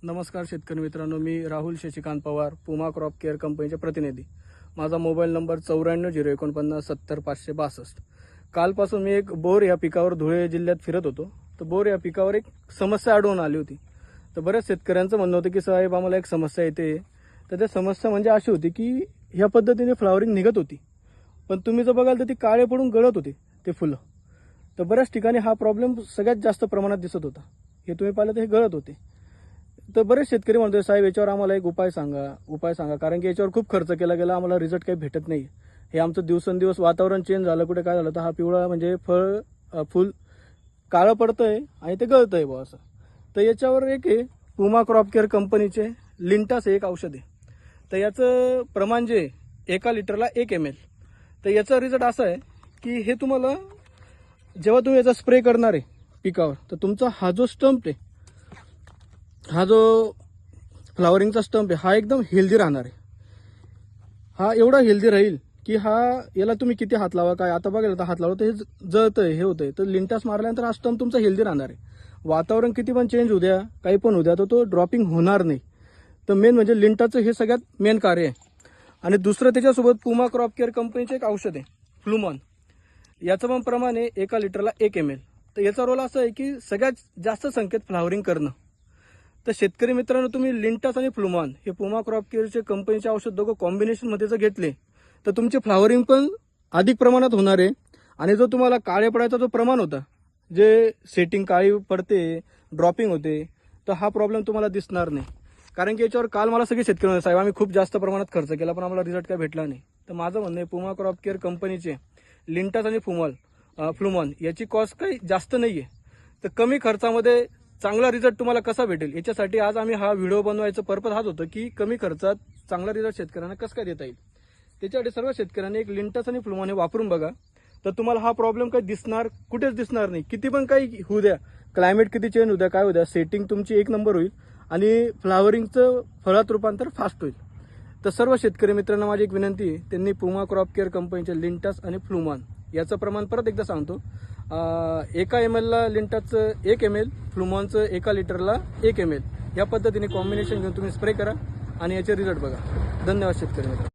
नमस्कार शेतकरी मित्रांनो, मी राहुल शशिकांत पवार, पुमा क्रॉप केअर कंपनीचे प्रतिनिधी। माझा मोबाईल नंबर 94,049,562। कालपासून मी एक बोर या पिकावर धुळे जिल्ह्यात फिरत होतो। तर बोर या पिकावर एक समस्या आढळून आली होती। तर बऱ्याच शेतकऱ्यांचं म्हणणं होतं की साहेब आम्हाला एक समस्या येते। तर त्या समस्या म्हणजे अशी होती की ह्या पद्धतीने फ्लावरिंग निघत होती, पण तुम्ही जर बघाल तर ती काळे पडून गळत होते ते फुलं। तर बऱ्याच ठिकाणी हा प्रॉब्लेम सगळ्यात जास्त प्रमाणात दिसत होता। हे तुम्ही पाहिलं तर हे गळत होते। तर बरेच शेतकरी म्हणतोय साहेब याच्यावर आम्हाला एक उपाय सांगा, कारण की याच्यावर खूप खर्च केला गेला, आम्हाला रिझल्ट काही भेटत नाही। हे आमचं दिवसेंदिवस वातावरण चेंज झालं, कुठे काय झालं तर हा पिवळा म्हणजे फुल काळं पडतंय आणि ते गळतंय बुवा असं। तर याच्यावर एक आहे पुमा क्रॉप केअर कंपनीचे लिंटास एक औषध आहे। तर याचं प्रमाण जे 1 लिटरला 1 ml। तर याचा रिझल्ट असा आहे की हे तुम्हाला जेव्हा तुम्ही याचा स्प्रे करणार आहे पिकावर, तर तुमचा हा जो स्टंप आहे, हा जो फ्लावरिंगचा स्टंप आहे, हा एकदम हेल्दी राहणार आहे। हा एवढा हेल्दी राहील की याला तुम्ही किती हात लावा, काय आता बघायला तर हात लावलं तर हे जळतंय, हे होतंय। तर लिंटास मारल्यानंतर हा स्टंप तुमचा हेल्दी राहणार आहे। वातावरण किती पण चेंज होऊ द्या, काही पण होऊ द्या, तर तो ड्रॉपिंग होणार नाही। तर मेन म्हणजे लिंटाचं हे सगळ्यात मेन कार्य आहे। आणि दुसरं त्याच्यासोबत पुमा क्रॉप केअर कंपनीचे एक औषध आहे फ्लुमॉन। याचं पण प्रमाण आहे 1 लिटरला 1 ml। तर याचा रोल असा आहे की सगळ्यात जास्त संख्येत फ्लावरिंग करणं। तर शेतकरी मित्रांनो, तुम्ही लिंटास आणि फ्लुमॉन हे पुमा क्रॉप केअरचे कंपनीचे औषध दोघं कॉम्बिनेशनमध्ये जर घेतले तर तुमची फ्लावरिंग पण अधिक प्रमाणात होणार आहे। आणि जो तुम्हाला काळे पडायचा जो प्रमाण होता, जे सेटिंग काळी पडते, ड्रॉपिंग होते, तर हा प्रॉब्लेम तुम्हाला दिसणार नाही। कारण की याच्यावर काल मला सगळे शेतकरी म्हणले साहेब आम्ही खूप जास्त प्रमाणात खर्च केला पण आम्हाला रिझल्ट काय भेटला नाही। तर माझं म्हणणं आहे पुमा क्रॉप केअर कंपनीचे लिंटास आणि फ्लुमॉन याची कॉस्ट काही जास्त नाही आहे। तर कमी खर्चामध्ये चांगला रिझल्ट तुम्हाला कसा भेटेल, याच्यासाठी आज आम्ही हा व्हिडिओ बनवायचा पर्पज हाच होतं की कमी खर्चात चांगला रिझल्ट शेतकऱ्यांना कसं काय देता येईल। त्याच्यासाठी सर्व शेतकऱ्यांनी एक लिंटास आणि फ्लुमॉन हे वापरून बघा। तर तुम्हाला हा प्रॉब्लेम काही कुठेच दिसणार नाही। किती पण काही होऊ द्या, क्लायमेट किती चेंज होऊ द्या, काय होऊ द्या, सेटिंग तुमची एक नंबर होईल आणि फ्लावरिंगचं फळात रूपांतर फास्ट होईल। तर सर्व शेतकरी मित्रांना माझी एक विनंती आहे, त्यांनी पुमा क्रॉप केअर कंपनीचे लिंटास आणि फ्लुमॉन याचं प्रमाण परत एकदा सांगतो, 1 ml ला लिंटाचं 1 ml, फ्लुमॉनचं 1 लिटरला 1 ml या पद्धतीने कॉम्बिनेशन घेऊन तुम्ही स्प्रे करा आणि याचे रिझल्ट बघा। धन्यवाद शेतकरी मित्र।